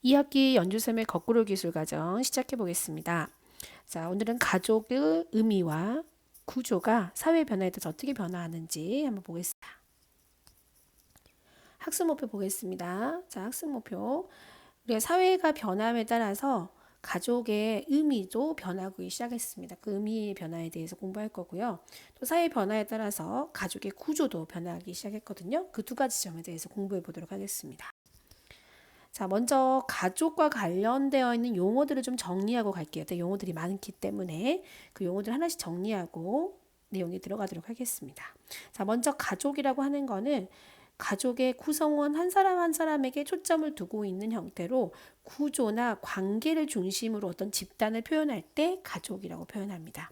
2학기 연주쌤의 거꾸로 기술 과정 시작해 보겠습니다. 자, 오늘은 가족의 의미와 구조가 사회 변화에 따라서 어떻게 변화하는지 한번 보겠습니다. 학습 목표 보겠습니다. 자, 학습 목표. 우리가 사회가 변함에 따라서 가족의 의미도 변하기 시작했습니다. 그 의미의 변화에 대해서 공부할 거고요. 또 사회 변화에 따라서 가족의 구조도 변하기 시작했거든요. 그 두 가지 점에 대해서 공부해 보도록 하겠습니다. 자, 먼저 가족과 관련되어 있는 용어들을 좀 정리하고 갈게요. 용어들이 많기 때문에 그 용어들 하나씩 정리하고 내용에 들어가도록 하겠습니다. 자, 먼저 가족이라고 하는 거는 가족의 구성원 한 사람 한 사람에게 초점을 두고 있는 형태로 구조나 관계를 중심으로 어떤 집단을 표현할 때 가족이라고 표현합니다.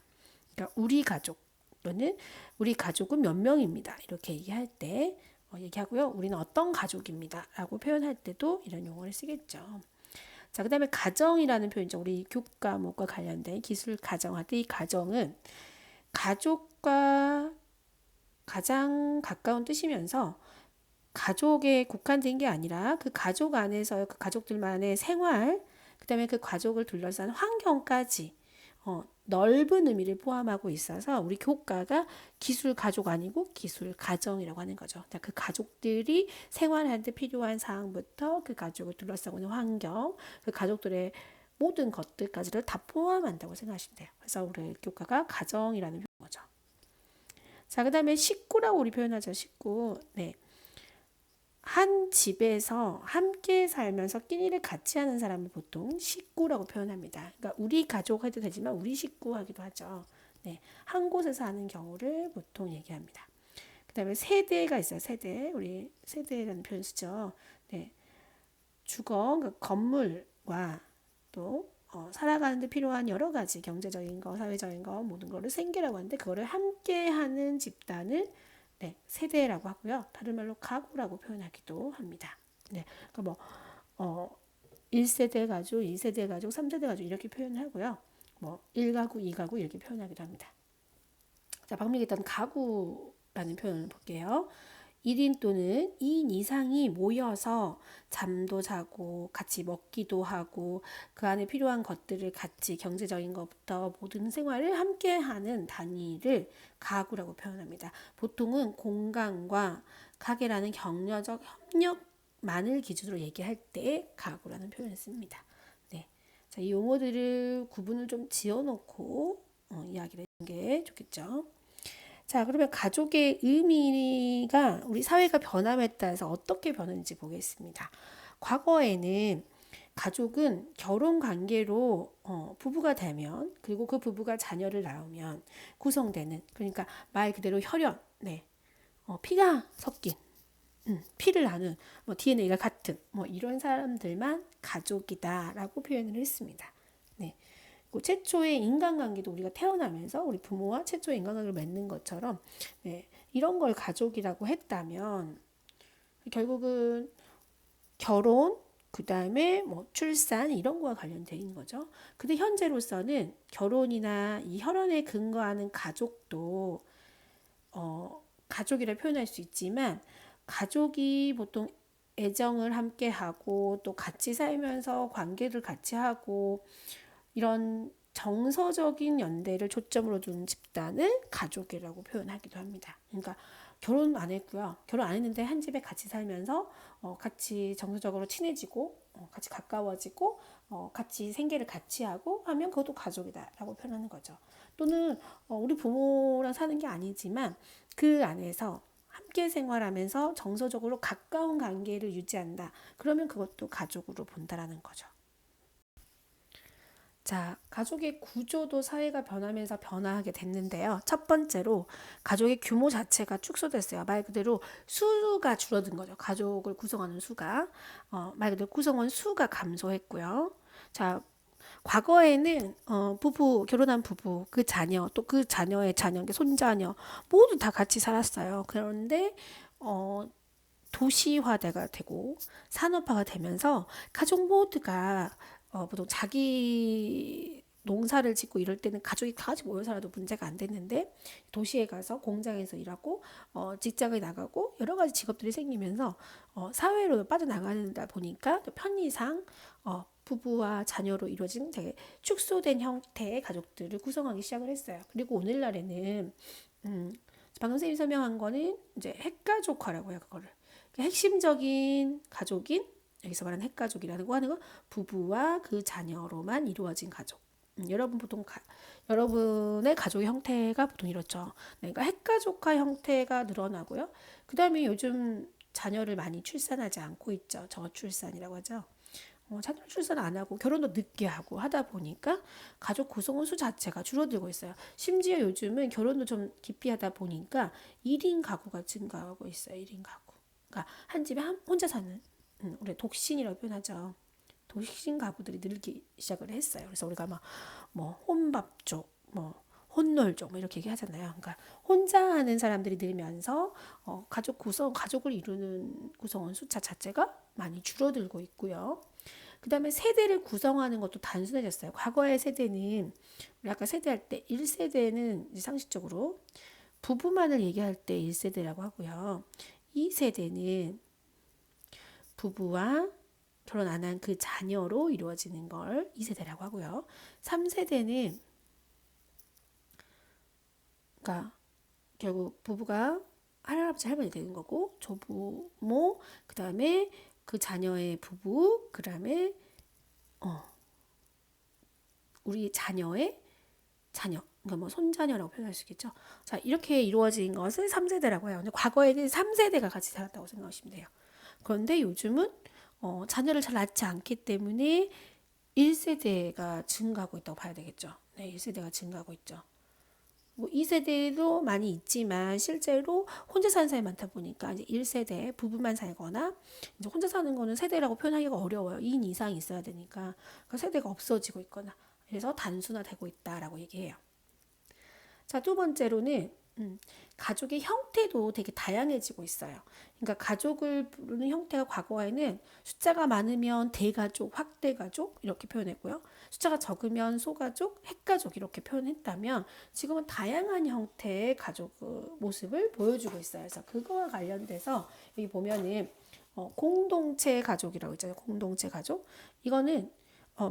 그러니까 우리 가족 또는 우리 가족은 몇 명입니다. 이렇게 얘기할 때 얘기하고요. 우리는 어떤 가족입니다. 라고 표현할 때도 이런 용어를 쓰겠죠. 자, 그 다음에 가정이라는 표현이죠. 우리 교과목과 관련된 기술 가정할 때 이 가정은 가족과 가장 가까운 뜻이면서 가족에 국한된 게 아니라 그 가족 안에서 그 가족들만의 생활, 그 다음에 그 가족을 둘러싼 환경까지 넓은 의미를 포함하고 있어서 우리 교과가 기술 가족 아니고 기술 가정이라고 하는 거죠. 그 가족들이 생활하는데 필요한 사항부터 그 가족을 둘러싸고 있는 환경, 그 가족들의 모든 것들까지를 다 포함한다고 생각하시면 돼요. 그래서 우리 교과가 가정이라는 거죠. 자, 그 다음에 식구라고 우리 표현하죠. 식구. 네. 한 집에서 함께 살면서 끼니를 같이 하는 사람을 보통 식구라고 표현합니다. 그러니까 우리 가족 해도 되지만 우리 식구 하기도 하죠. 네, 한 곳에서 하는 경우를 보통 얘기합니다. 그 다음에 세대가 있어요. 세대. 우리 세대라는 표현 쓰죠. 네, 주거, 그러니까 건물과 또 살아가는데 필요한 여러 가지 경제적인 거, 사회적인 거 모든 거를 생계라고 하는데 그거를 함께하는 집단을 네, 세대라고 하고요. 다른 말로 가구라고 표현하기도 합니다. 네, 그러니까 뭐 1세대 가족, 2세대 가족, 3세대 가족 이렇게 표현하고요. 뭐 1가구, 2가구 이렇게 표현하기도 합니다. 자, 방금 얘기했던 가구라는 표현을 볼게요. 1인 또는 2인 이상이 모여서 잠도 자고 같이 먹기도 하고 그 안에 필요한 것들을 같이 경제적인 것부터 모든 생활을 함께 하는 단위를 가구라고 표현합니다. 보통은 공간과 가게라는 격려적 협력만을 기준으로 얘기할 때 가구라는 표현을 씁니다. 네. 자, 이 용어들을 구분을 좀 지어놓고 이야기를 하는 게 좋겠죠. 자, 그러면 가족의 의미가 우리 사회가 변함에 따라서 어떻게 변하는지 보겠습니다. 과거에는 가족은 결혼 관계로 부부가 되면 그리고 그 부부가 자녀를 낳으면 구성되는 그러니까 말 그대로 혈연, 네, 피가 섞인 피를 나눈 뭐 DNA가 같은 뭐 이런 사람들만 가족이다라고 표현을 했습니다. 네. 최초의 인간관계도 우리가 태어나면서 우리 부모와 최초의 인간관계를 맺는 것처럼 네, 이런 걸 가족이라고 했다면 결국은 결혼 그 다음에 뭐 출산 이런 거와 관련되어 있는 거죠. 근데 현재로서는 결혼이나 이 혈연에 근거하는 가족도 가족이라 표현할 수 있지만 가족이 보통 애정을 함께 하고 또 같이 살면서 관계를 같이 하고 이런 정서적인 연대를 초점으로 둔 집단을 가족이라고 표현하기도 합니다. 그러니까 결혼 안 했고요. 결혼 안 했는데 한 집에 같이 살면서 같이 정서적으로 친해지고 같이 가까워지고 같이 생계를 같이 하고 하면 그것도 가족이다라고 표현하는 거죠. 또는 우리 부모랑 사는 게 아니지만 그 안에서 함께 생활하면서 정서적으로 가까운 관계를 유지한다. 그러면 그것도 가족으로 본다라는 거죠. 자, 가족의 구조도 사회가 변하면서 변화하게 됐는데요. 첫 번째로 가족의 규모 자체가 축소됐어요. 말 그대로 수가 줄어든 거죠. 가족을 구성하는 수가. 말 그대로 구성원 수가 감소했고요. 자, 과거에는 결혼한 부부, 그 자녀, 또 그 자녀의 자녀, 손자녀 모두 다 같이 살았어요. 그런데 도시화가 되고 산업화가 되면서 가족 모두가 보통 자기 농사를 짓고 이럴 때는 가족이 다 같이 모여 살아도 문제가 안 됐는데 도시에 가서 공장에서 일하고 직장에 나가고 여러 가지 직업들이 생기면서 사회로 빠져나가다 보니까 또 편의상 부부와 자녀로 이루어진 되게 축소된 형태의 가족들을 구성하기 시작을 했어요. 그리고 오늘날에는 방금 선생님이 설명한 거는 이제 핵가족화라고 해요. 그거를 핵심적인 가족인 여기서 말하는 핵가족이라는 거 하는 건 부부와 그 자녀로만 이루어진 가족. 여러분 보통 여러분의 가족 형태가 보통 이렇죠. 그러니까 핵가족화 형태가 늘어나고요. 그 다음에 요즘 자녀를 많이 출산하지 않고 있죠. 저출산이라고 하죠. 자녀 출산 안 하고 결혼도 늦게 하고 하다 보니까 가족 구성원 수 자체가 줄어들고 있어요. 심지어 요즘은 결혼도 좀 깊이 하다 보니까 1인 가구가 증가하고 있어요. 1인 가구. 그러니까 한 집에 혼자 사는 우리 독신이라고 표현하죠. 독신 가구들이 늘기 시작을 했어요. 그래서 우리가 막 뭐 혼밥족, 뭐 혼놀족 뭐 이렇게 얘기하잖아요. 그러니까 혼자 하는 사람들이 늘면서 가족을 이루는 구성원 숫자 자체가 많이 줄어들고 있고요. 그 다음에 세대를 구성하는 것도 단순해졌어요. 과거의 세대는 우리 아까 세대할 때 1세대는 상식적으로 부부만을 얘기할 때 1세대라고 하고요. 2세대는 부부와 결혼 안 한 그 자녀로 이루어지는 걸 2세대라고 하고요. 3세대는 그러니까 결국 부부가 할아버지 할머니 되는 거고 조부모 그다음에 그 자녀의 부부 그다음에 우리 자녀의 자녀 그러니까 뭐 손자녀라고 표현할 수 있겠죠. 자, 이렇게 이루어진 것을 3세대라고 해요. 근데 과거에는 3세대가 같이 살았다고 생각하시면 돼요. 그런데 요즘은 자녀를 잘 낳지 않기 때문에 1세대가 증가하고 있다고 봐야 되겠죠. 네, 1세대가 증가하고 있죠. 뭐 2세대도 많이 있지만 실제로 혼자 사는 사람이 많다 보니까 이제 1세대 부부만 살거나 이제 혼자 사는 거는 세대라고 표현하기가 어려워요. 2인 이상이 있어야 되니까 그 세대가 없어지고 있거나 그래서 단순화되고 있다라고 얘기해요. 자, 두 번째로는 가족의 형태도 되게 다양해지고 있어요. 그러니까 가족을 부르는 형태가 과거에는 숫자가 많으면 대가족, 확대가족 이렇게 표현했고요. 숫자가 적으면 소가족, 핵가족 이렇게 표현했다면 지금은 다양한 형태의 가족 모습을 보여주고 있어요. 그래서 그거와 관련돼서 여기 보면은 공동체 가족이라고 있잖아요. 공동체 가족. 이거는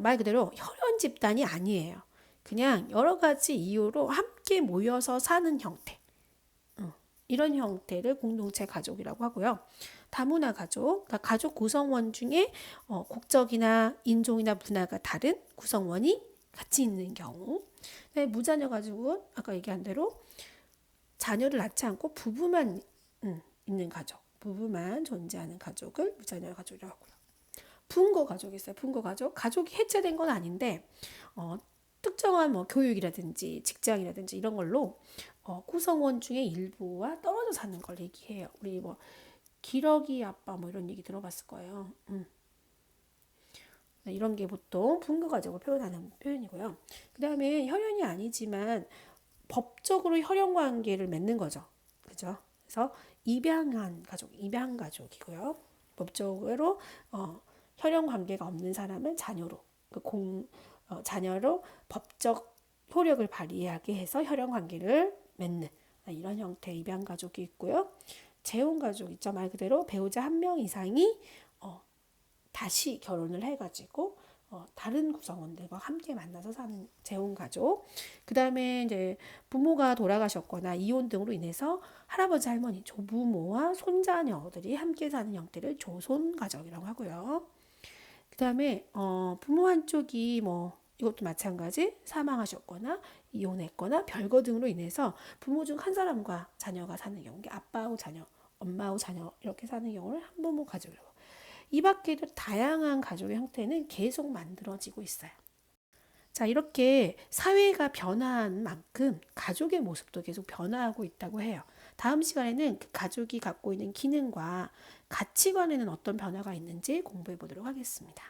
말 그대로 혈연 집단이 아니에요. 그냥 여러 가지 이유로 함께 모여서 사는 형태. 이런 형태를 공동체 가족이라고 하고요. 다문화 가족, 그러니까 가족 구성원 중에 국적이나 인종이나 문화가 다른 구성원이 같이 있는 경우. 무자녀 가족은 아까 얘기한 대로 자녀를 낳지 않고 부부만 있는 가족, 부부만 존재하는 가족을 무자녀 가족이라고 하고요. 분고 가족이 있어요. 분고 가족. 가족이 해체된 건 아닌데 특정한 뭐 교육이라든지 직장이라든지 이런 걸로 구성원 중에 일부와 떨어져 사는 걸 얘기해요. 우리 뭐 기러기 아빠 뭐 이런 얘기 들어봤을 거예요. 이런 게 보통 분고 가족을 표현하는 표현이고요. 그 다음에 혈연이 아니지만 법적으로 혈연 관계를 맺는 거죠. 그죠? 그래서 입양한 가족, 입양 가족이고요. 법적으로 혈연 관계가 없는 사람을 자녀로 자녀로 법적 효력을 발휘하게 해서 혈연 관계를 맺는 이런 형태의 입양 가족이 있고요. 재혼 가족 있죠. 말 그대로 배우자 한 명 이상이 다시 결혼을 해가지고 다른 구성원들과 함께 만나서 사는 재혼 가족. 그 다음에 이제 부모가 돌아가셨거나 이혼 등으로 인해서 할아버지 할머니 조부모와 손자녀들이 함께 사는 형태를 조손 가족이라고 하고요. 그 다음에 부모 한쪽이 뭐 이것도 마찬가지 사망하셨거나 이혼했거나 별거 등으로 인해서 부모 중 한 사람과 자녀가 사는 경우, 아빠하고 자녀, 엄마하고 자녀 이렇게 사는 경우를 한부모 가족이라고. 이 밖에도 다양한 가족의 형태는 계속 만들어지고 있어요. 자, 이렇게 사회가 변화한 만큼 가족의 모습도 계속 변화하고 있다고 해요. 다음 시간에는 그 가족이 갖고 있는 기능과 가치관에는 어떤 변화가 있는지 공부해 보도록 하겠습니다.